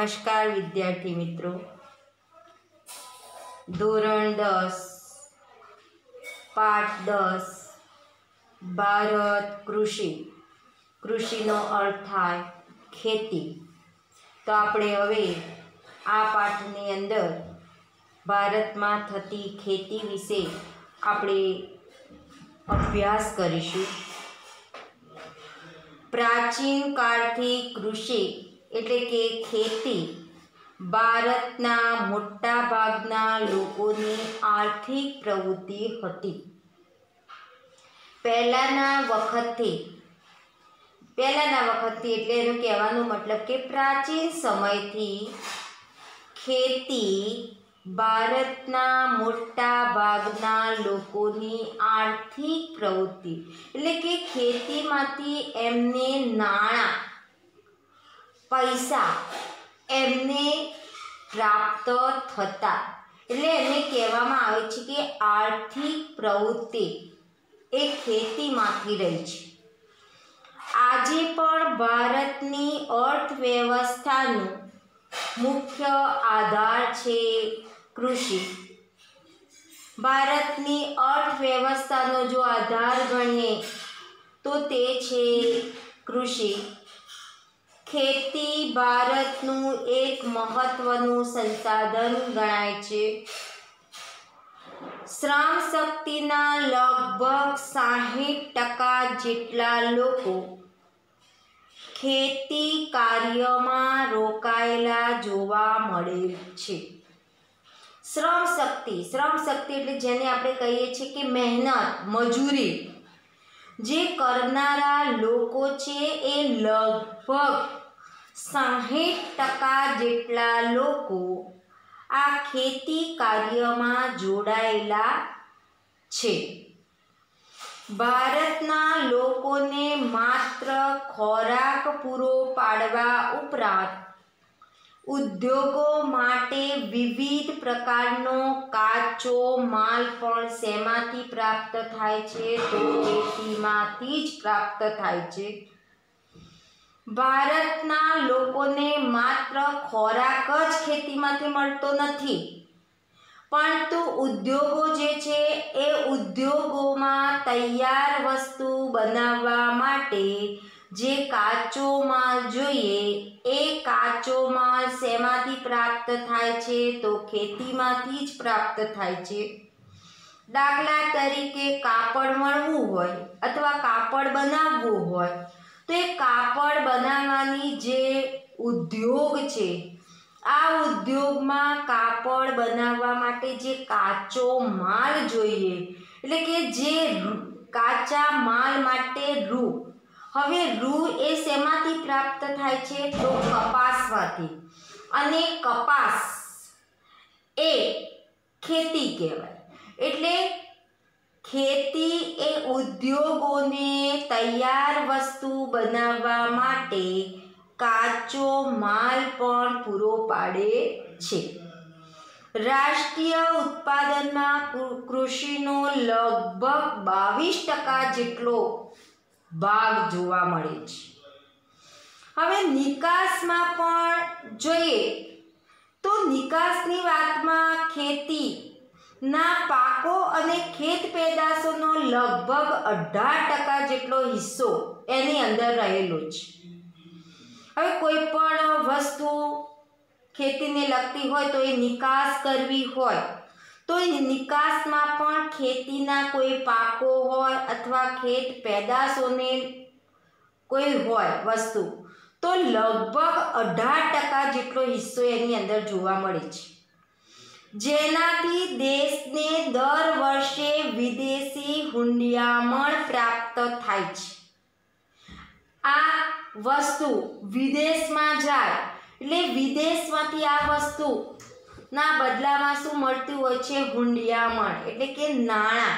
नमस्कार विद्यार्थी मित्रों, धोरण 10 पाठ 10 भारत कृषि कृषिनो अर्थ थाय खेती। तो आपणे हवे आ पाठनी अंदर भारत में थती खेती विषे आपणे अभ्यास करीशुं। प्राचीन कालथी कृषि एटले के खेती भारतना मोटा भागना लोकोनी आर्थिक प्रवृत्ति हती। पहेलाना वखतथी एटले एनुं कहेवानो मतलब के प्राचीन समयथी खेती भारतना मोटा भागना लोकोनी आर्थिक प्रवृत्ति एटले के खेतीमांथी एमने नाणां पैसा एमने प्राप्त थता एटले एने कहेवामां आवे छे के आर्थिक प्रवृत्ति ए खेतीमांथी रही छे। आजे पण भारतनी अर्थव्यवस्थानो मुख्य आधार छे कृषि। भारतनी अर्थव्यवस्थानो जो आधार गणीए तो ते छे कृषि। खेती भारतनु एक महत्वनु संसाधन गणाय छे। श्रम शक्तिना लगभग 60% जेटला लोको खेती कार्यमां रोकायेला जोवा मळे छे। श्रम शक्ति एटले जेने आपणे कहीए छीए के मेहनत मजूरी जे करनारा लोको छे ए लगभग 60% जेटला लोको आ खेती कार्यमां जोडायेला छे। भारतना लोकोने मात्र खोराक पूरो पाडवा उपरांत उद्योगों माटे विविध प्रकारनो काचो माल पण शेमांथी प्राप्त थाय छे तो खेतीमांथी ज प्राप्त थाय छे। भारतना लोकोने मात्र खोराक ज खेतीमांथी मळतो नथी, परंतु उद्योगो जे छे ए उद्योगोमां तैयार वस्तु बनाववा माटे जे काचो माल जोईए ए काचो माल शेमांथी प्राप्त थाय छे तो खेतीमांथी ज प्राप्त थाय छे। दाखला तरीके कापड़ मळवुं होय अथवा कापड़ बनाववुं होय तो ए कापड़ बनाववानी जे उद्योग छे आ उद्योग में कापड़ बनाववा माटे जे काचो माल जोईए एटले के जे काचा माल माटे रूं। हवे रूं ए शेमांथी प्राप्त थाय छे तो कपासमांथी अने कपास ए खेती कहेवाय। एटले खेती ए उद्योगोने तैयार वस्तु बनाववा माटे काचो माल पण पूरो पाडे छे। राष्ट्रीय उत्पादन में कृषिनो लगभग 22% जेटलो भाग जोवा मळे छे। हवे निकास में पण जोईए तो निकासनी वातमां खेती ना पाको अने खेत पेदाशोनो लगभग 18% जेटलो हिस्सो एनी अंदर रहेलो छे। हवे कोई पण वस्तु खेती ने लगती होय तो ए निकास करवी होय तो ए निकास में पण खेतीना कोई पाको होय अथवा खेत पेदाशोने कोई होय वस्तु तो लगभग 18% जेटलो हिस्सो एनी अंदर जोवा मळे छे। जेनाथी देशने दर वर्षे विदेशी हुंडियामण प्राप्त थाय छे। आ वस्तु विदेश में जाए एटले विदेशमांथी आ वस्तु ना बदलामां शुं मळतुं होय छे हुंडियामण एटले के नाणां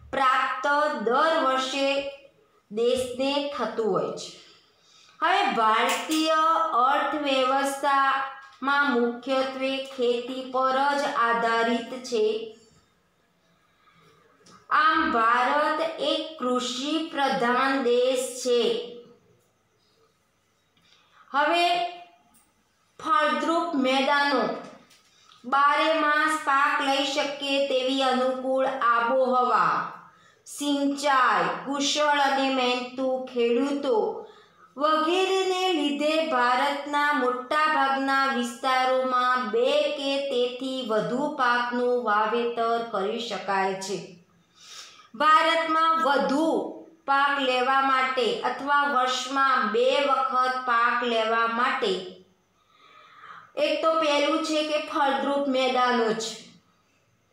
प्राप्त दर वर्षे देशने थतुं होय छे। हवे भारतीय अर्थव्यवस्था में मुख्यत्वे खेती पर ज आधारित छे। आम भारत एक कृषि प्रधान देश छे। हवे फळद्रुप મેદાનો, બારેમાસ પાક લઈ શકે તેવી અનુકૂળ આબોહવા, સિંચાઈ, કુશળ અને મહેનતુ ખેડૂતો વગેરેને લીધે ભારતના મોટાભાગના વિસ્તારોમાં 2 કે તેથી વધુ પાકનું વાવેતર કરી શકાય છે. ભારતમાં વધુ પાક લેવા માટે અથવા વર્ષમાં 2 વખત પાક લેવા માટે એક તો પહેલું છે કે ફળદ્રુપ મેદાનો છે,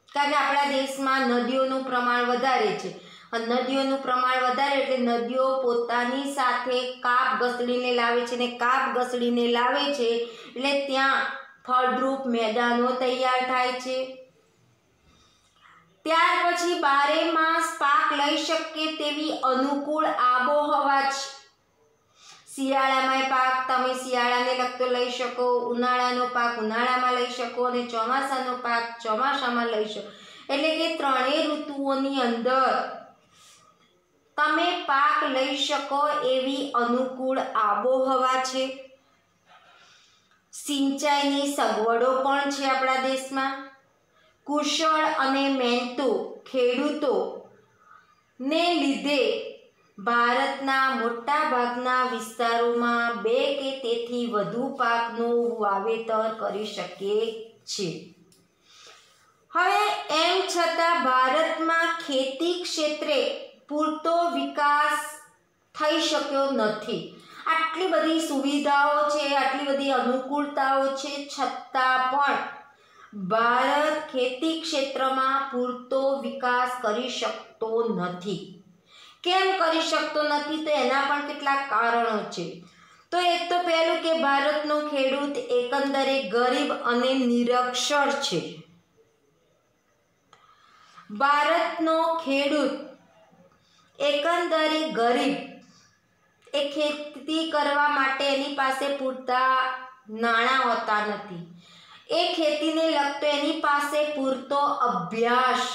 કારણ કે આપણા દેશમાં નદીઓનું પ્રમાણ વધારે છે. નદીઓનું પ્રમાણ વધારે એટલે નદીઓ પોતાની સાથે કાપ ઘસડીને લાવે છે, અને કાપ ઘસડીને લાવે છે એટલે ત્યાં ફળદ્રુપ મેદાનો તૈયાર થાય છે. ત્યાર પછી 12 માસ પાક લઈ શકે તેવી અનુકૂળ આબોહવા છે. શિયાળામાં પાક તમે શિયાળાને લગતો લઈ શકો, ઉનાળાનો પાક ઉનાળામાં લઈ શકો અને ચોમાસાનો પાક ચોમાસામાં લઈ શકો. એટલે કે ત્રણેય ઋતુઓની અંદર તમે પાક લઈ શકો એવી અનુકૂળ આબોહવા છે. સિંચાઈની સગવડો પણ છે આપણા દેશમાં. કુશળ અને મહેનતુ ખેડૂતો ને લીધે ભારતના મોટા ભાગના વિસ્તારોમાં 2 કે તેથી વધુ પાકનું વાવેતર કરી શકે છે. હવે એમ છતાં ભારતમાં ખેતી ક્ષેત્રે પૂરતો વિકાસ થઈ શક્યો નથી. આટલી બધી સુવિધાઓ છે, આટલી બધી અનુકૂળતાઓ છે, છતાં પણ ભારત ખેતી ક્ષેત્રમાં પૂરતો વિકાસ કરી શકતો નથી. કેમ કરી શકતો નથી? તો એના પણ કેટલાક કારણો છે. તો એક તો પહેલું કે ભારતનો ખેડૂત એકંદરે ગરીબ અને નિરક્ષર છે. ભારતનો ખેડૂત એકંદરે ગરીબ, એ ખેતી કરવા માટે એની પાસે પૂરતા નાણાં હોતા નથી. એ ખેતીને લગતો એની પાસે પૂરતો અભ્યાસ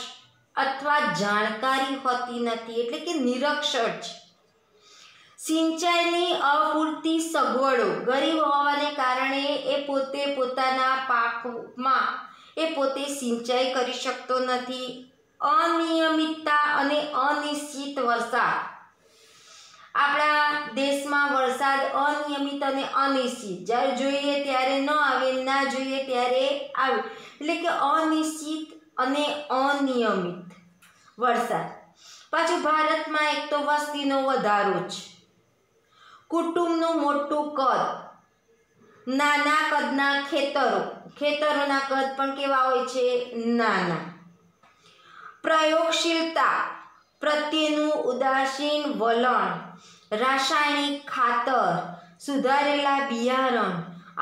અથવા જાણકારી હોતી નથી, એટલે કે નિરક્ષર છે. સિંચાઈની અપૂરતી સગવડો, ગરીબ હોવાને કારણે એ પોતે પોતાના પાકમાં એ પોતે સિંચાઈ કરી શકતો નથી. અનિયમિતતા અને અનિશ્ચિત વરસાદ, આપણા દેશમાં વરસાદ અનિયમિત અને અનિશ્ચિત, જ્યારે જોઈએ ત્યારે ન આવે, ના જોઈએ ત્યારે આવે, એટલે કે અનિશ્ચિત અને અનિયમિત વરસાદ. પાછું ભારતમાં એક તો વસ્તીનો વધારો છે, કુટુંબનું મોટું કદ, નાના કદના ખેતરોના કદ પણ કેવા હોય છે? નાના. પ્રયોગશીલતા પ્રત્યેનું ઉદાસીન વલણ, રાસાયણિક ખાતર, સુધારેલા બિયારણ,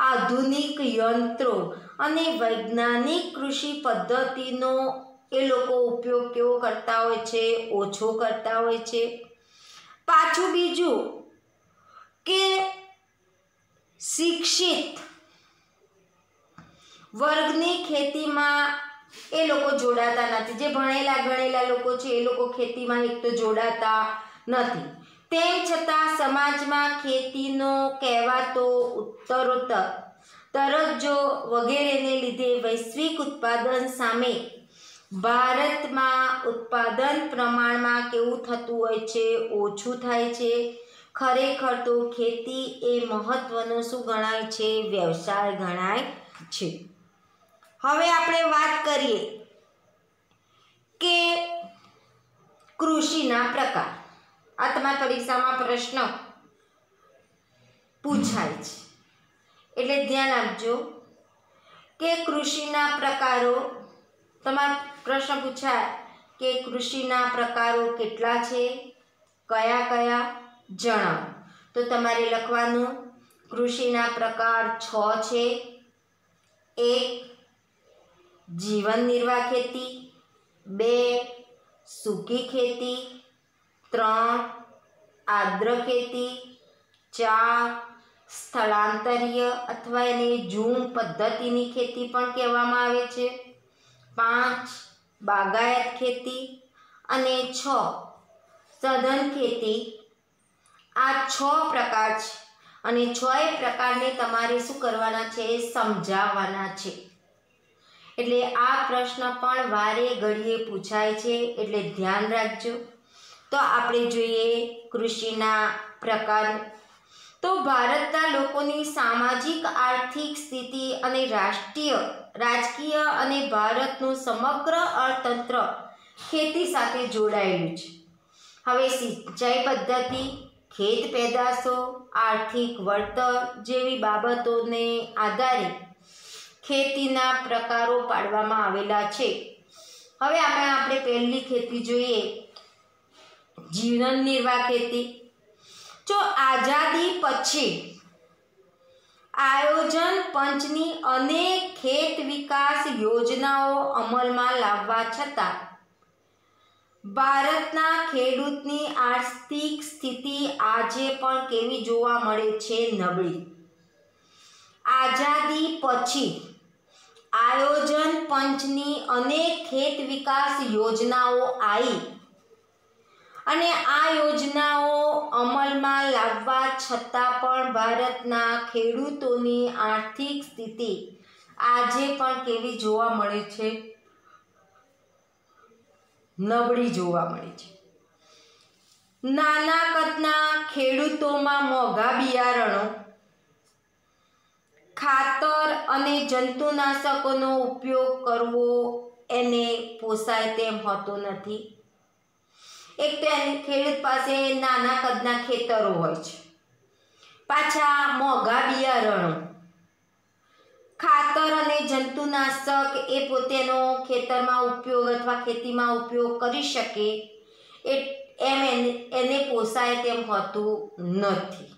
આધુનિક યંત્રો અને વૈજ્ઞાનિક કૃષિ પદ્ધતિનો એ લોકો ઉપયોગ કેવો કરતા હોય છે? ઓછો કરતા હોય છે. પાછું બીજું કે શિક્ષિત વર્ગની ખેતીમાં એ લોકો જોડાતા નથી. જે ભણેલા ગણેલા લોકો છે એ લોકો ખેતીમાં એક તો જોડાતા નથી. તેમ છતાં સમાજમાં ખેતીનો કહેવાતો ઉત્તરોત્તર દરજ્જો વગેરેને લીધે વૈશ્વિક ઉત્પાદન સામે ભારતમાં ઉત્પાદન પ્રમાણમાં કેવું થતું હોય છે? ઓછું થાય છે. ખરેખર તો ખેતી એ મહત્વનો શું ગણાય છે? વ્યવસાય ગણાય છે. હવે આપણે વાત કરીએ કે કૃષિના પ્રકાર. આ તમારી પરીક્ષામાં પ્રશ્ન પૂછાય છે, એટલે ધ્યાન આપજો કે કૃષિના પ્રકારો. તમારા પ્રશ્ન પૂછાય કે કૃષિના પ્રકારો કેટલા છે, કયા કયા જણાવો. તો તમારે લખવાનું કૃષિના પ્રકાર 6 છે. 1 જીવન નિર્વાહ ખેતી, 2 સૂકી ખેતી, 3 આર્દ્ર ખેતી, 4 સ્થળાંતરીય અથવા એને ઝૂમ પદ્ધતિની ખેતી પણ કહેવામાં આવે છે, 5 બાગાયત ખેતી અને 6 સઘન ખેતી. આ 6 પ્રકાર છે અને 6 પ્રકારને તમારે શું કરવાના છે? સમજાવવાના છે. એટલે આ પ્રશ્ન પણ વારે ઘડીએ પૂછાય છે, એટલે ધ્યાન રાખજો. તો આપણે જોઈએ કૃષિના પ્રકાર. તો ભારતના લોકોની સામાજિક આર્થિક સ્થિતિ અને રાજકીય અને ભારતનું સમગ્ર અર્થતંત્ર ખેતી સાથે જોડાયેલું છે. હવે સિંચાઈ પદ્ધતિ, ખેત પેદાશો, આર્થિક વળતર જેવી બાબતોને આધારે ખેતીના પ્રકારો પાડવામાં આવેલા છે. હવે આપણે પહેલી ખેતી જોઈએ, જીવન નિર્વાહ ખેતી. જો આઝાદી પછી આયોજન પંચની અનેક ખેત વિકાસ યોજનાઓ અમલમાં લાવવા છતાં ભારતના ખેડૂતની આર્થિક સ્થિતિ આજે પણ કેવી જોવા મળે છે? નબળી. આઝાદી પછી આયોજન પંચની અનેક ખેત વિકાસ યોજનાઓ આવી અને આ યોજનાઓ અમલમાં લાવવા છતાં પણ ભારતના ખેડૂતોની આર્થિક સ્થિતિ આજે પણ કેવી જોવા મળે છે? નબળી જોવા મળે છે. નાના કદના ખેડૂતોમાં મોંઘા બિયારણો, ખાતર અને જંતુનાશકોનો ઉપયોગ કરવો એને પોસાય તેમ હોતો નથી. એક તો ખેડૂત પાસે નાના કદના ખેતરો હોય છે, પાછા મોંઘા બિયારણો, ખાતર અને જંતુનાશક એ પોતેનો ખેતરમાં ઉપયોગ અથવા ખેતીમાં ઉપયોગ કરી શકે એમ એને પોસાય તેમ હોતું નથી.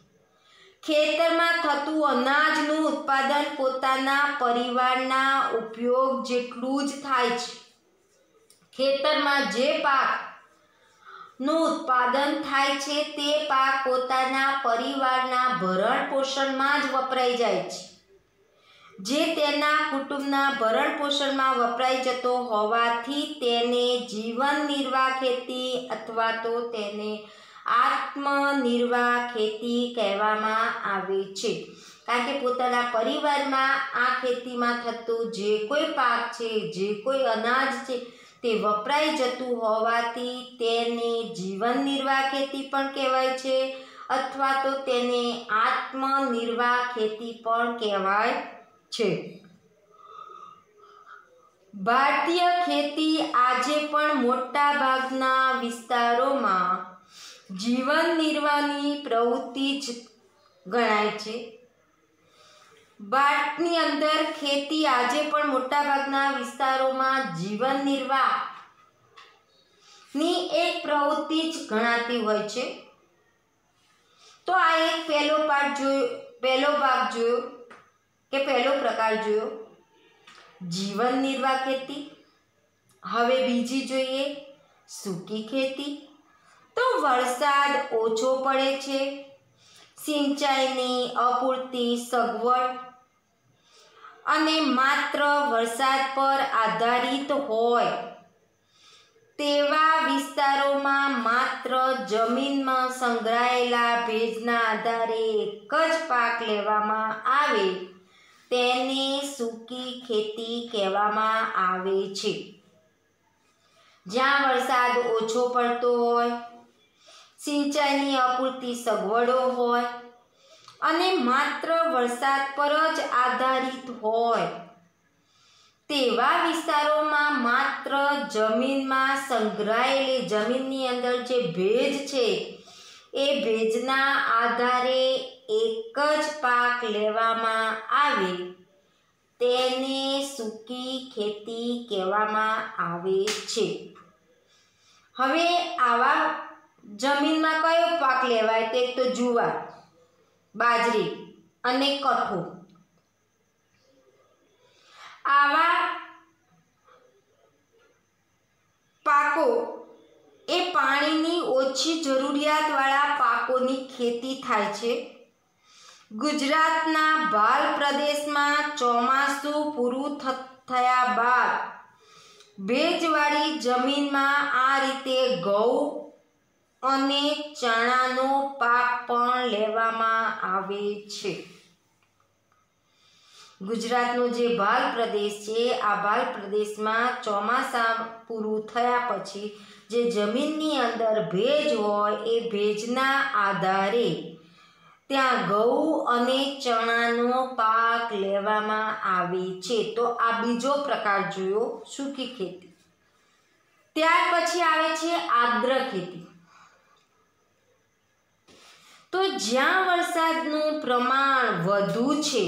ખેતરમાં થતું અનાજનું ઉત્પાદન પોતાના પરિવારના ઉપયોગ જેટલું જ થાય છે. ખેતરમાં જે પાકનું ઉત્પાદન થાય છે તે પાક પોતાના પરિવારના ભરણ પોષણમાં જ વપરાઈ જાય છે. જે તેના કુટુંબના ભરણ પોષણમાં વપરાઈ જતો હોવાથી તેને જીવન નિર્વાહ ખેતી અથવા તો તેને આત્મનિર્વાહ ખેતી કહેવામાં આવે છે. કારણ કે પોતાના પરિવારમાં આ ખેતીમાં થતું જે કોઈ પાક છે, જે કોઈ અનાજ છે તે વપરાઈ જતું હોવાથી તેને જીવન નિર્વાહ ખેતી પણ કહેવાય છે અથવા તો તેને આત્મનિર્વાહ ખેતી પણ કહેવાય છે. ભારતીય ખેતી આજે પણ મોટા ભાગના વિસ્તારોમાં જીવન નિર્વાહની પ્રવૃત્તિ જ ગણાય છે. ભારતની અંદર ખેતી આજે પણ મોટા ભાગના વિસ્તારોમાં જીવન નિર્વાહની એક પ્રવૃત્તિ જ ગણાતી હોય છે. તો આ એક પહેલો ભાગ જોયો કે પહેલો પ્રકાર જોયો, જીવન નિર્વાહ ખેતી. હવે બીજી જોઈએ, સૂકી ખેતી. તો વરસાદ ઓછો પડે છે, સિંચાઈની અપૂરતી સગવડ અને માત્ર વરસાદ પર આધારિત હોય તેવા વિસ્તારોમાં માત્ર જમીનમાં સંગ્રહાયેલા ભેજના આધારે એક જ પાક લેવામાં આવે તેને સૂકી ખેતી કહેવામાં આવે છે. જ્યાં વરસાદ ઓછો પડતો હોય, સિંચાઈની અપૂરતી સગવડો હોય અને માત્ર વરસાદ પર જ આધારિત હોય તેવા વિસ્તારોમાં માત્ર જમીનમાં સંગ્રહાયેલી જમીનની અંદર જે ભેજ છે એ ભેજના આધારે એક જ પાક લેવામાં આવે તેને સૂકી ખેતી કહેવામાં આવે છે. હવે આવા જમીનમાં કયો પાક લેવાય? તે તો જુવાર, બાજરી અને કઠોળ. આવા પાકો એ પાણીની ઓછી જરૂરિયાતવાળા પાકોની ખેતી થાય છે. ગુજરાતના ભાલ પ્રદેશમાં ચોમાસું પૂરું થયા બાદ ભેજવાળી જમીનમાં આ રીતે ઘઉં, અને ચણાનો પાક પણ લેવામાં આવે છે. ગુજરાતનો જે ભાલ પ્રદેશ છે, આ ભાલ પ્રદેશમાં ચોમાસા પૂરું થયા પછી જે જમીનની અંદર ભેજ હોય એ ભેજના આધારે ત્યાં ઘઉં અને ચણાનો પાક લેવામાં આવે છે. તો આ બીજો પ્રકાર જોયો સૂકી ખેતી. ત્યાર પછી આવે છે આર્દ્ર ખેતી. તો જ્યાં વરસાદનું પ્રમાણ વધુ છે,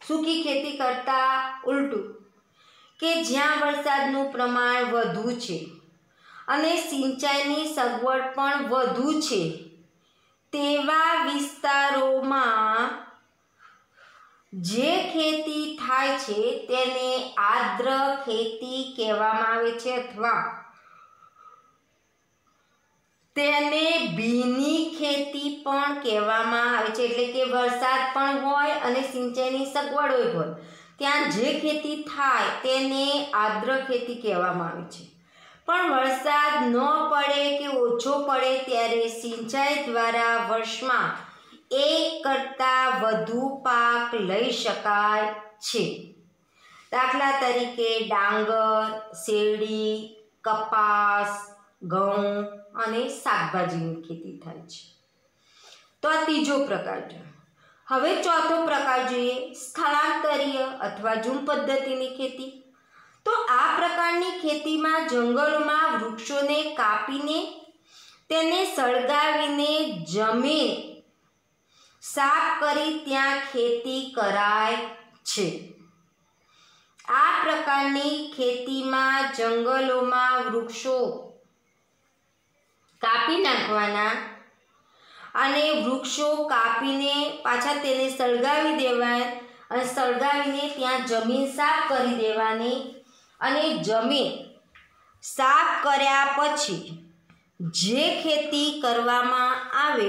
સૂકી ખેતી કરતા ઉલટું, કે જ્યાં વરસાદનું પ્રમાણ વધુ છે અને સિંચાઈની સગવડ પણ વધુ છે, તેવા વિસ્તારોમાં જે ખેતી થાય છે તેને આર્દ્ર ખેતી કહેવામાં આવે છે, અથવા તેને ભીની ખેતી પણ કહેવામાં આવે છે. એટલે કે વરસાદ પણ હોય અને સિંચાઈની સગવડ હોય, ત્યાં જે ખેતી થાય તેને આર્દ્ર ખેતી કહેવામાં આવે છે. પણ વરસાદ ન પડે કે ઓછો પડે ત્યારે સિંચાઈ દ્વારા વર્ષમાં એક કરતાં વધુ પાક લઈ શકાય છે. દાખલા તરીકે ડાંગર, શેરડી, કપાસ, ઘઉં અને શાકભાજીની ખેતી થાય છે. તો આ ત્રીજો પ્રકાર છે. હવે ચોથો પ્રકાર જોઈએ, સ્થળાંતરીય અથવા ઝૂમ પદ્ધતિની ખેતી. તો આ પ્રકારની ખેતીમાં જંગલોમાં વૃક્ષોને કાપીને તેને સળગાવીને જમીન સાફ કરી ત્યાં ખેતી કરાય છે. આ પ્રકારની ખેતીમાં જંગલોમાં વૃક્ષો કાપી નાખવાના અને વૃક્ષો કાપીને પાછા તેને સળગાવી દેવાય અને સળગાવીને ત્યાં જમીન સાફ કરી દેવાની અને જમીન સાફ કર્યા પછી જે ખેતી કરવામાં આવે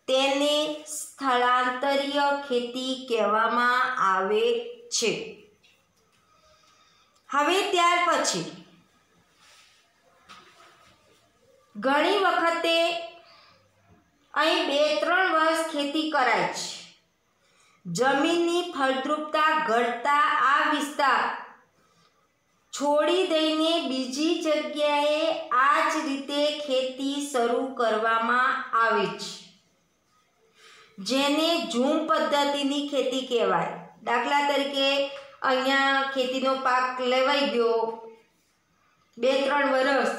તેને સ્થળાંતરીય ખેતી કહેવામાં આવે છે. હવે ત્યાર પછી ઘણી વખતે અહીં 2-3 વર્ષ ખેતી કરાય છે. જમીનની ફળદ્રુપતા ઘટતા આ વિસ્તાર છોડી દઈને બીજી જગ્યાએ આ જ રીતે ખેતી શરૂ કરવામાં આવે છે, જેને ઝૂમ પદ્ધતિની ખેતી કહેવાય. દાખલા તરીકે અહીંયા ખેતીનો પાક લેવાઈ ગયો, 2-3 વર્ષ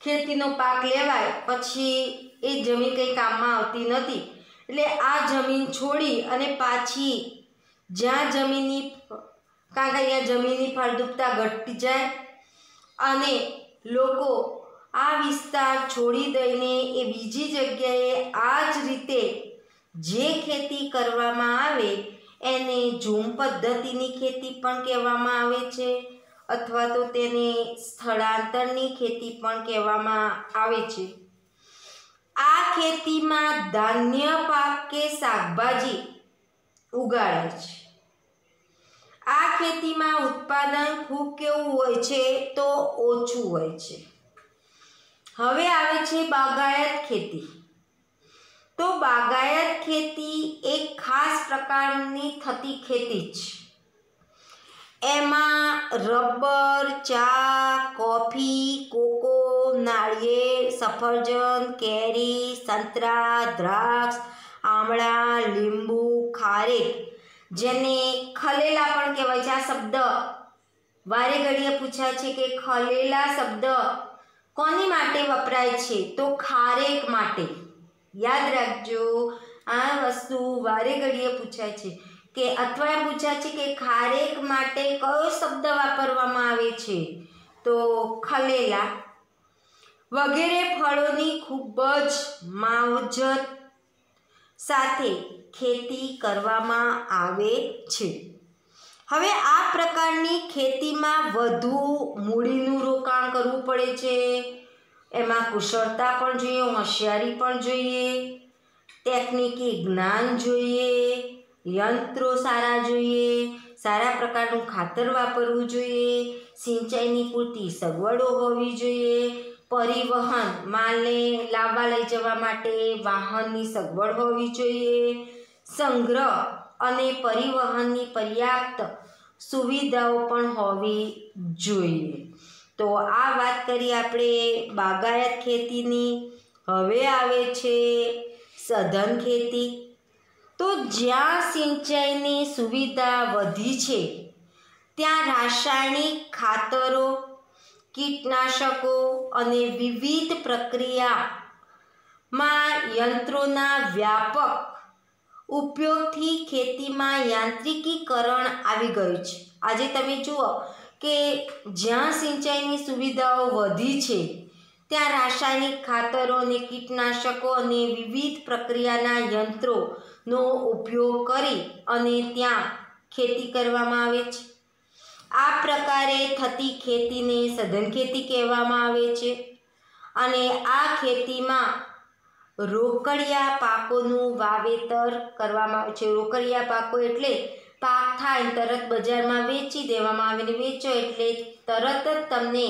ખેતીનો પાક લેવાય પછી એ જમીન કંઈ કામમાં આવતી નથી, એટલે આ જમીન છોડી અને પાછી જ્યાં જમીનની કારણ કે અહીંયા જમીનની ફળદ્રુપતા ઘટતી જાય અને લોકો આ વિસ્તાર છોડી દઈને એ બીજી જગ્યાએ આ જ રીતે જે ખેતી કરવામાં આવે એને ઝૂમ પદ્ધતિની ખેતી પણ કહેવામાં આવે છે, અથવા તો તેને સ્થળાંતરની ખેતી પણ કહેવામાં આવે છે. આ ખેતીમાં ધાન્ય પાક કે શાકભાજી ઉગાડે છે. આ ખેતીમાં ઉત્પાદન ખૂબ કેવું હોય છે તો ઓછું હોય છે. હવે આવે છે બાગાયત ખેતી. તો બાગાયત ખેતી એક ખાસ પ્રકારની થતી ખેતી છે. એમાં રબર, ચા, કોફી, કોકો, નાળિયેર, સફરજન, કેરી, સંતરા, દ્રાક્ષ, આમળા, લીંબુ, ખારેક, જેને ખલેલા પણ કહેવાય છે. આ શબ્દ વારે ઘડીએ પૂછાય છે કે ખલેલા શબ્દ કોની માટે વપરાય છે? તો ખારેક માટે. યાદ રાખજો, આ વસ્તુ વારે ઘડીએ પૂછાય છે કે અથવા એમ પૂછાય છે કે ખારેક માટે કયો શબ્દ વાપરવામાં આવે છે? તો ખલેલા. વગેરે ફળોની ખૂબ જ માવજત સાથે ખેતી કરવામાં આવે છે. હવે આ પ્રકારની ખેતીમાં વધુ મૂડીનું રોકાણ કરવું પડે છે. એમાં કુશળતા પણ જોઈએ, હોશિયારી પણ જોઈએ, ટેકનિકી જ્ઞાન જોઈએ, યંત્રો સારા જોઈએ, સારા પ્રકારનું ખાતર વાપરવું જોઈએ, સિંચાઈની પૂરતી સગવડો હોવી જોઈએ, પરિવહન માલને લાવવા લઈ જવા માટે વાહનની સગવડ હોવી જોઈએ, સંગ્રહ અને પરિવહનની પર્યાપ્ત સુવિધાઓ પણ હોવી જોઈએ. તો આ વાત કરી આપણે બાગાયત ખેતીની. હવે આવે છે સઘન ખેતી. તો જ્યાં સિંચાઈની સુવિધા વધી છે ત્યાં રાસાયણિક ખાતરો, કીટનાશકો અને વિવિધ પ્રક્રિયામાં યંત્રોના વ્યાપક ઉપયોગથી ખેતીમાં યાંત્રિકીકરણ આવી ગયું છે. આજે તમે જુઓ કે જ્યાં સિંચાઈની સુવિધાઓ વધી છે ત્યાં રાસાયણિક ખાતરો અને કીટનાશકો અને વિવિધ પ્રક્રિયાના યંત્રોનો ઉપયોગ કરી અને ત્યાં ખેતી કરવામાં આવે છે. આ પ્રકારે થતી ખેતીને સઘન ખેતી કહેવામાં આવે છે. અને આ ખેતીમાં રોકડિયા પાકોનું વાવેતર કરવામાં આવે છે. રોકડિયા પાકો એટલે પાક થાય તરત બજારમાં વેચી દેવામાં આવે, ને વેચો એટલે તરત જ તમને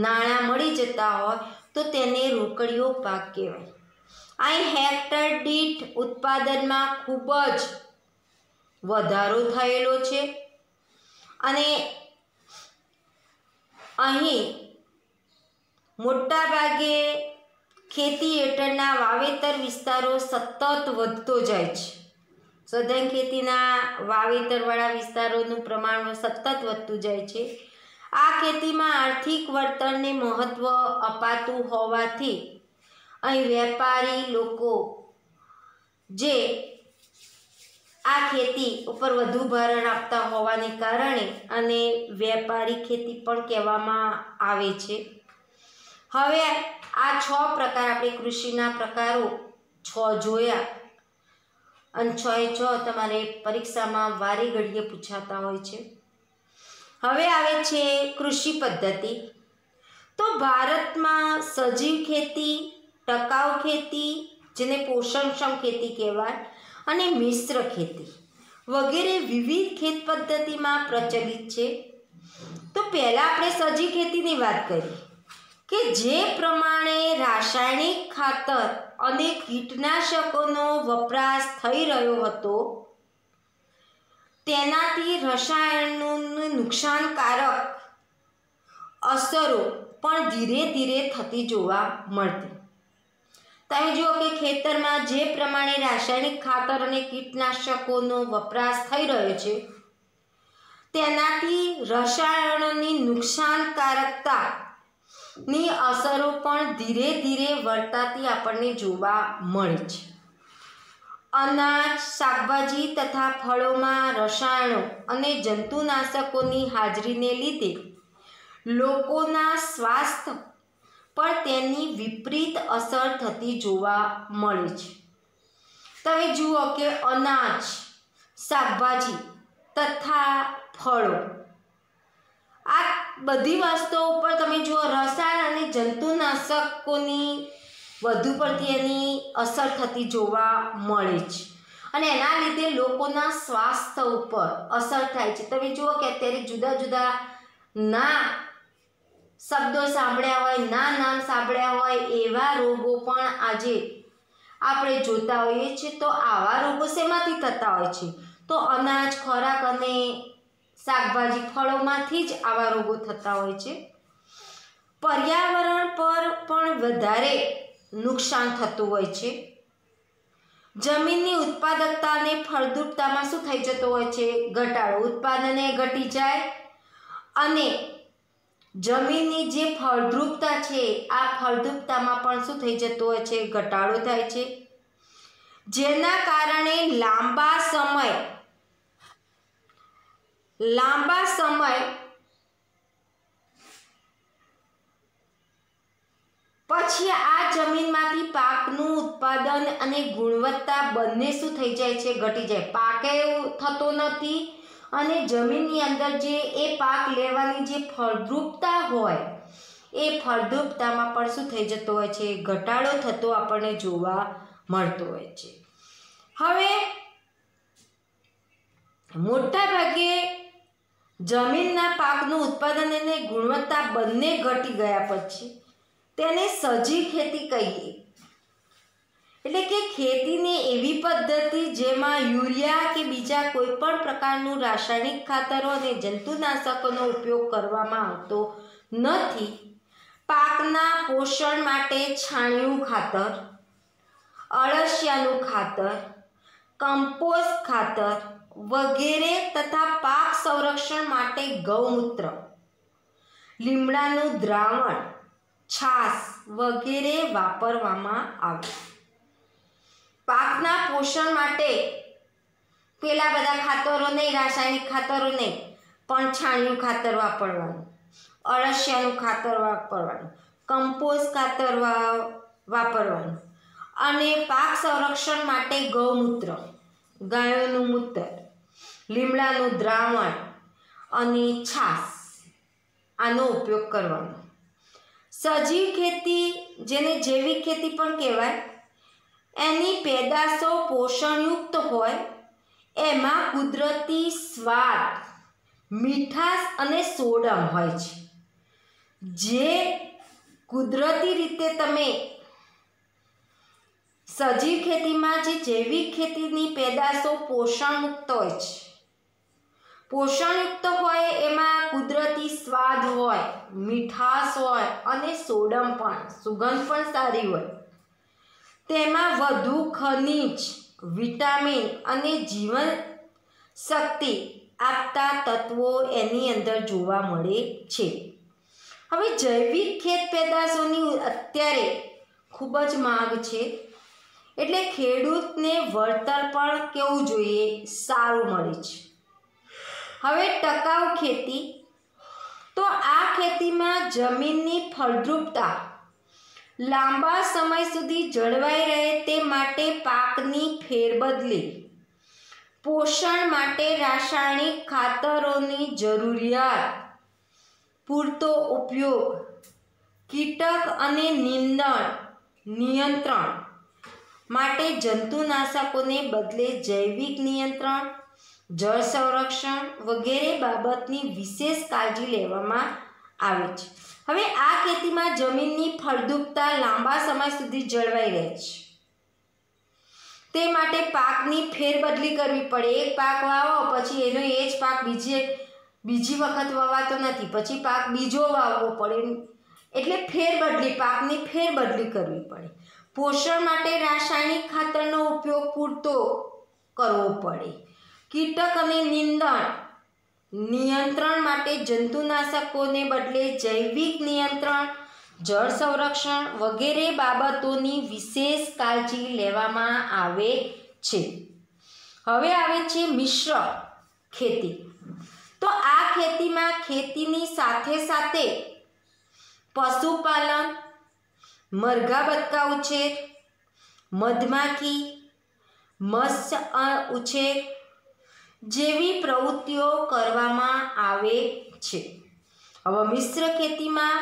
નાણાં મળી જતા હોય તો તેને રોકડિયો પાક કહેવાય. અહીં હેક્ટર દીઠ ઉત્પાદનમાં ખૂબ જ વધારો થયેલો છે અને અહીં મોટાભાગે ખેતી હેઠળના વાવેતર વિસ્તારો સતત વધતો જાય છે. સઘન ખેતીના વાવેતરવાળા વિસ્તારોનું પ્રમાણ સતત વધતું જાય છે. આ ખેતીમાં આર્થિક વળતરને મહત્ત્વ અપાતું હોવાથી અહીં વેપારી લોકો જે આ ખેતી ઉપર વધુ ભારણ આપતા હોવાને કારણે અને વેપારી ખેતી પણ કહેવામાં આવે છે. હવે આ 6 પ્રકાર આપણે કૃષિના પ્રકારો 6 જોયા અને 6 તમારે પરીક્ષામાં વારે ઘડીએ પૂછાતા હોય છે. હવે આવે છે કૃષિ પદ્ધતિ. તો ભારતમાં સજીવ ખેતી, ટકાઉ ખેતી જેને પોષણક્ષમ ખેતી કહેવાય અને મિશ્ર ખેતી વગેરે વિવિધ ખેત પદ્ધતિમાં પ્રચલિત છે. તો પહેલાં આપણે સજીવ ખેતીની વાત કરીએ કે જે પ્રમાણે રાસાયણિક ખાતર અને કીટનાશકોનો વપરાશ થઈ રહ્યો હતો તેનાથી રસાયણોની નુકસાનકારક અસરો પણ ધીરે ધીરે થતી જોવા મળતી. તમે જુઓ કે ખેતરમાં જે પ્રમાણે રાસાયણિક ખાતર અને કીટનાશકોનો વપરાશ થઈ રહ્યો છે તેનાથી રસાયણોની નુકસાનકારકતાની અસરો પણ ધીરે ધીરે વર્તાતી આપણને જોવા મળે છે. અનાજ, શાકભાજી તથા ફળોમાં રસાયણો અને જંતુનાશકોની હાજરીને લીધે લોકોના સ્વાસ્થ્ય પર તેની વિપરીત અસર થતી જોવા મળે છે. તમે જુઓ કે અનાજ, શાકભાજી તથા ફળો આ બધી વસ્તુઓ ઉપર તમે જુઓ રસાયણ અને જંતુનાશકોની વધુ પડતી એની અસર થતી જોવા મળે છે અને એના લીધે લોકોના સ્વાસ્થ્ય ઉપર અસર થાય છે. તમે જુઓ કે અત્યારે જુદા જુદા ના શબ્દો સાંભળ્યા હોય, ના નામ સાંભળ્યા હોય એવા રોગો પણ આજે આપણે જોતા હોઈએ છીએ. તો આવા રોગો શેમાંથી થતા હોય છે? તો અનાજ, ખોરાક અને શાકભાજી, ફળોમાંથી જ આવા રોગો થતા હોય છે. પર્યાવરણ પર પણ વધારે નુકસાન થતું હોય છે. જમીનની ઉત્પાદકતા અને ફળદ્રુપતામાં શું થઈ જતો હોય છે? ઘટાડો. ઉત્પાદને ઘટી જાય અને જમીનની જે ફળદ્રુપતા છે આ ફળદ્રુપતામાં પણ શું થઈ જતો હોય છે? ઘટાડો થાય છે. જેના કારણે લાંબા સમય પછી આ જમીનમાંથી પાકનું ઉત્પાદન અને ગુણવત્તા બંને શું થઈ જાય છે? ઘટી જાય. પાકે થતો નથી અને જમીનની અંદર જે એ પાક લેવાની જે ફળદ્રુપતા હોય એ ફળદ્રુપતામાં પણ શું થઈ જતો હોય છે? ઘટાડો થતો આપણને જોવા મળતો હોય છે. હવે મોટા ભાગે જમીનના પાકનું ઉત્પાદન અને ગુણવત્તા બંને ઘટી ગયા પછી તેને સજી ખેતી કહીએ. એટલે કે ખેતીને એવી પદ્ધતિ જેમાં યુરિયા કે બીજા કોઈ પણ પ્રકારનું રાસાયણિક ખાતરો અને જંતુનાશકોનો ઉપયોગ કરવામાં આવતો નથી. પાકના પોષણ માટે છાણિયું ખાતર, અળસિયાનું ખાતર, કમ્પોસ્ટ ખાતર વગેરે તથા પાક સંરક્ષણ માટે ગૌમૂત્ર, લીમડાનું દ્રાવણ, છાશ વગેરે વાપરવામાં આવે. પાકના પોષણ માટે પેલા બધા ખાતરો નહીં, રાસાયણિક ખાતરો નહીં, પણ છાણિયું ખાતર વાપરવાનું, અળસિયાનું ખાતર વાપરવાનું, કમ્પોસ્ટ ખાતર વાપરવાનું અને પાક સંરક્ષણ માટે ગૌમૂત્ર, ગાયોનું મૂત્ર, લીમડાનું દ્રાવણ અને છાશ આનો ઉપયોગ કરવાનો. સજીવ ખેતી, જેને જૈવિક ખેતી પણ કહેવાય, એની પેદાશો પોષણયુક્ત હોય, એમાં કુદરતી સ્વાદ, મીઠાશ અને સોડમ હોય છે. જે કુદરતી રીતે તમે સજીવ ખેતીમાં જે જૈવિક ખેતીની પેદાશો પોષણયુક્ત હોય છે, પોષણયુક્ત હોય એમાં કુદરતી સ્વાદ હોય, મીઠાશ હોય અને સોડમ પણ, સુગંધ પણ સારી હોય. તેમાં વધુ ખનિજ, વિટામિન અને જીવન શક્તિ આપતા તત્વો એની અંદર જોવા મળે છે. હવે જૈવિક ખેત પેદાશોની અત્યારે ખૂબ જ માંગ છે, એટલે ખેડૂતને વળતર પણ કેવું જોઈએ, સારું મળે છે. હવે ટકાઉ ખેતી, તો આ ખેતીમાં જમીનની ફળદ્રુપતા લાંબા સમય સુધી જળવાઈ રહે તે માટે પાકની ફેરબદલી, પોષણ માટે રાસાયણિક ખાતરોની જરૂરિયાત, પૂરતો ઉપયોગ, કીટક અને નીંદણ નિયંત્રણ માટે જંતુનાશકોને બદલે જૈવિક નિયંત્રણ, જળ સંરક્ષણ વગેરે બાબતની વિશેષ કાળજી લેવામાં આવે છે. હવે આ ખેતીમાં જમીનની ફળદ્રુપતા લાંબા સમય સુધી જળવાઈ રહે છે. તે માટે પાકની ફેરબદલી કરવી પડે. એક પાક વાવો પછી એનો એ જ પાક બીજી વખત વવાતો નથી, પછી પાક બીજો વાવવો પડે. એટલે પાકની ફેરબદલી કરવી પડે. પોષણ માટે રાસાયણિક ખાતરનો ઉપયોગ પૂરતો કરવો પડે. કીટક અને નીંદણ નિયંત્રણ માટે જંતુનાશકોને બદલે જૈવિક નિયંત્રણ, જળ સંરક્ષણ વગેરે બાબતોની વિશેષ કાળજી લેવામાં આવે છે. હવે આવે છે મિશ્ર ખેતી. તો આ ખેતીમાં ખેતીની સાથે સાથે પશુપાલન, મરઘા બતકા ઉછેર, મધમાખી, મત્સ્ય ઉછેર જેવી પ્રવૃત્તિઓ કરવામાં આવે છે. હવે મિશ્ર ખેતીમાં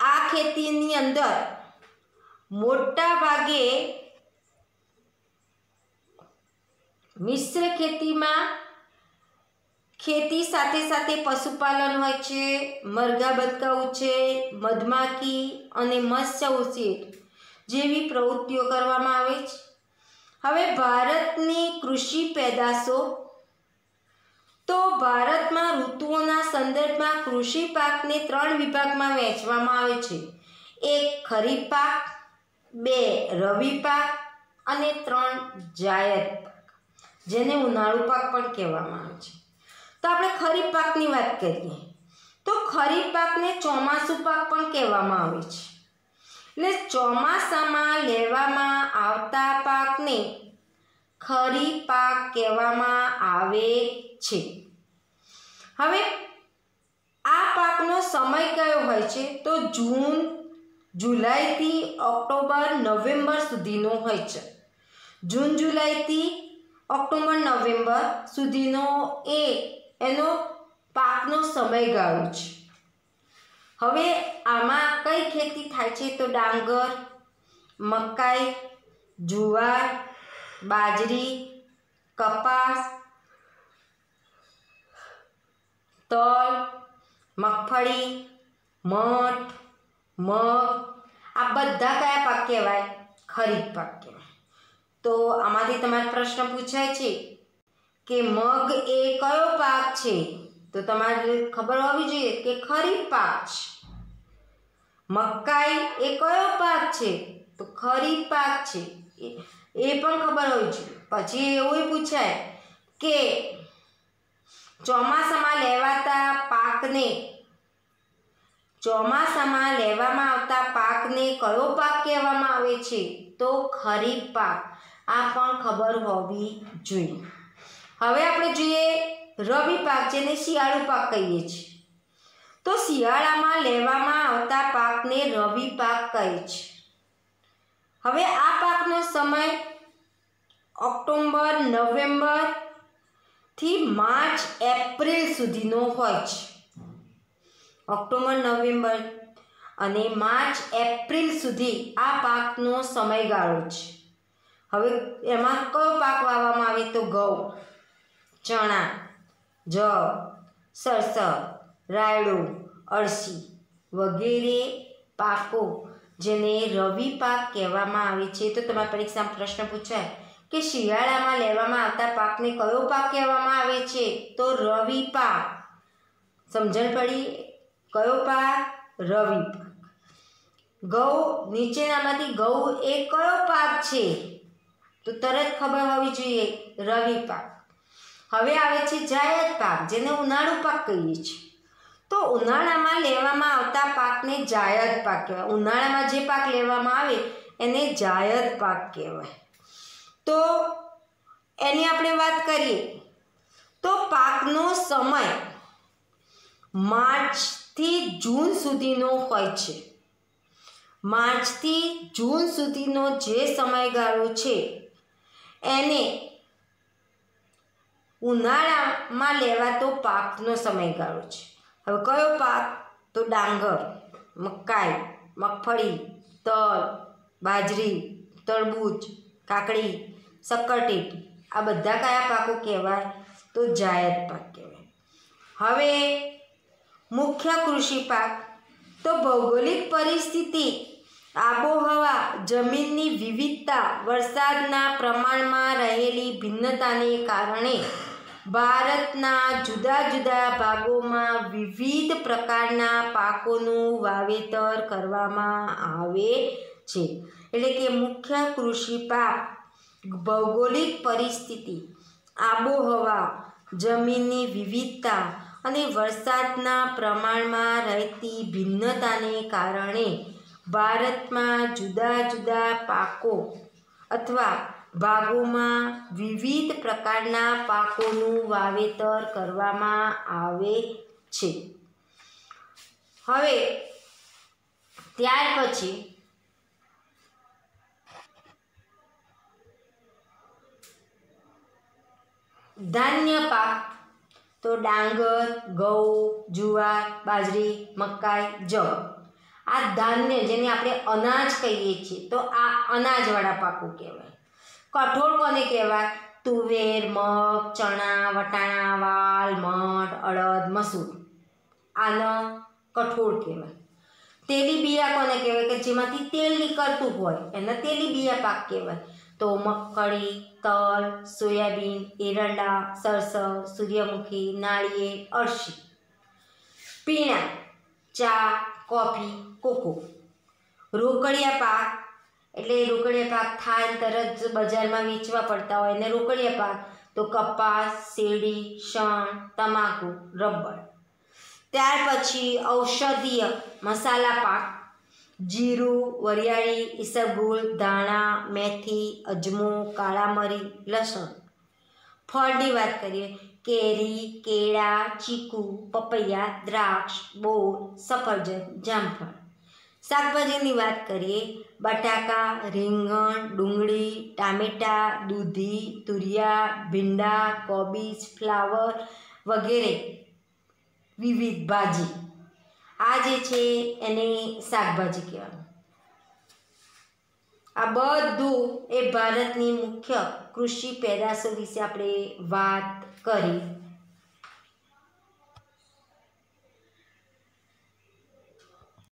આ ખેતીની અંદર મોટા ભાગે મિશ્ર ખેતીમાં ખેતી સાથે સાથે પશુપાલન હોય છે, મરઘા બતકા ઉછેર, મધમાખી અને મત્સ્ય ઉછેર જેવી પ્રવૃત્તિઓ કરવામાં આવે છે. હવે ભારતની કૃષિ પેદાશો, તો ભારતમાં ઋતુઓના સંદર્ભમાં કૃષિ પાકને 3 વિભાગમાં વહેંચવામાં આવે છે. 1 ખરીફ પાક, 2 રવિ પાક અને 3 જાયદ પાક, જેને ઉનાળુ પાક પણ કહેવામાં આવે છે. તો આપણે ખરીફ પાકની વાત કરીએ તો ખરીફ પાકને ચોમાસુ પાક પણ કહેવામાં આવે છે. એટલે ચોમાસામાં લેવામાં આવતા પાકને ખરીફ પાક કહેવામાં આવે છે. હવે આ પાકનો સમય કયો હોય છે? તો જૂન જુલાઈથી ઓક્ટોબર નવેમ્બર સુધીનો હોય છે. જૂન જુલાઈથી ઓક્ટોબર નવેમ્બર સુધીનો એનો પાકનો સમયગાળો છે. હવે આમાં કઈ ખેતી થાય છે? તો ડાંગર, મકાઈ, જુવાર, બાજરી, કપાસ, તલ, મગફળી, મઠ, મગ આ બધા કયા પાક કહેવાય? ખરીફ પાક કહેવાય. તો આમાંથી તમારે પ્રશ્ન પૂછાય છે કે મગ એ કયો પાક છે? તો તમારે ખબર હોવી જોઈએ કે ખરીફ પાક છે. મકાઈ એ કયો પાક છે? તો ખરીફ પાક છે. એ પણ ખબર હોવી જોઈએ. પછી એવું પૂછાય કે ચોમાસામાં લેવામાં આવતા પાકને કયો પાક કહેવામાં આવે છે? તો ખરીફ પાક. આ પણ ખબર હોવી જોઈએ. હવે આપણે જોઈએ રવિ પાક, જેને શિયાળુ પાક કહીએ છીએ. તો શિયાળામાં લેવામાં આવતા પાકને રવિ પાક કહે છે. હવે આ પાકનો સમય ઓક્ટોબર, નવેમ્બર થી માર્ચ, એપ્રિલ સુધીનો હોય છે. ઓક્ટોબર, નવેમ્બર અને માર્ચ, એપ્રિલ સુધી આ પાકનો સમયગાળો છે. હવે એમાં કયો પાક વાવવામાં આવે? તો ઘઉં, ચણા, જવ, સરસવ, રાયડો, અળસી વગેરે પાકો જેને રવિ પાક કહેવામાં આવે છે. તો તમારી પરીક્ષામાં પ્રશ્ન પૂછાય કે શિયાળામાં લેવામાં આવતા પાકને કયો પાક કહેવામાં આવે છે? તો રવિ પાક. સમજણ પડી? કયો પાક? રવિ પાક. ઘઉં, નીચેનામાંથી ઘઉં એ કયો પાક છે? તો તરત ખબર હોવી જોઈએ, રવિ પાક. હવે આવે છે જાયદ પાક, જેને ઉનાળુ પાક કહીએ છીએ. તો ઉનાળામાં લેવામાં આવતા પાકને જાયદ પાક કહેવાય. ઉનાળામાં જે પાક લેવામાં આવે એને જાયદ પાક કહેવાય. તો એની આપણે વાત કરીએ તો પાકનો સમય માર્ચથી જૂન સુધીનો હોય છે. માર્ચથી જૂન સુધીનો જે સમયગાળો છે એને ઉનાળામાં લેવાતો પાકનો સમયગાળો છે. હવે કયો પાક? તો ડાંગર, મકાઈ, મગફળી, તલ, બાજરી, તરબૂચ, કાકડી, શક્કરટેટી આ બધા કયા પાકો કહેવાય? તો જાયદ પાક કહેવાય. હવે મુખ્ય કૃષિ પાક. તો ભૌગોલિક પરિસ્થિતિ, આબોહવા, જમીનની વિવિધતા, વરસાદના પ્રમાણમાં રહેલી ભિન્નતાને કારણે ભારતના જુદા જુદા ભાગોમાં વિવિધ પ્રકારના પાકોનું વાવેતર કરવામાં આવે છે. એટલે કે મુખ્ય કૃષિ પાક ભૌગોલિક પરિસ્થિતિ, આબોહવા, જમીનની વિવિધતા અને વરસાદના પ્રમાણમાં રહેતી ભિન્નતાને કારણે ભારતમાં જુદા જુદા પાકો અથવા ભાગોમાં વિવિધ પ્રકારના પાકોનું વાવેતર કરવામાં આવે છે. હવે ત્યાર પછી ધાન્ય પાક. તો ડાંગર, ઘઉં, જુવાર, બાજરી, મકાઈ, જવ આ ધાન્ય, જેને આપણે અનાજ કહીએ છીએ. તો આ અનાજવાળા પાકો કહેવાય. કઠોળ કોને કહેવાય? તુવેર, મગ, ચણા, વટાણા, વાલ, મઠ, અડદ, મસૂર આનો કઠોળ કહેવાય. તેલીબિયા કોને કહેવાય? કે જેમાંથી તેલ નીકળતું હોય એને તેલીબિયા પાક કહેવાય. તો મગફળી, તલ, સોયાબીન, એરંડા, સરસવ, સૂર્યમુખી, નાળિયેર, અળસી. પીણા, ચા, કોફી, કોકો. રોકડિયા પાક, એટલે રોકડિયા પાક થાય તરત બજારમાં વેચવા પડતા હોય એને રોકડિયા પાક. તો કપાસ, શેરડી, શણ, તમાકુ, રબર. ત્યાર પછી ઔષધીય મસાલા પાક. જીરું, વરિયાળી, ઈસબગુલ, ધાણા, મેથી, અજમો, કાળા મરી, લસણ. ફળની વાત કરીએ કેરી, કેળા, ચીકુ, પપૈયા, દ્રાક્ષ, બોર, સફરજન, જામફળ. શાકભાજીની વાત કરીએ બટાકા, રીંગણ, ડુંગળી, ટામેટાં, દૂધી, તુરિયા, ભીંડા, કોબીજ, ફ્લાવર વગેરે વિવિધ ભાજી. આ જે છે એને શાકભાજી કહેવાય. આ બધું એ ભારતની મુખ્ય કૃષિ પેદાશો વિશે આપણે વાત કરી.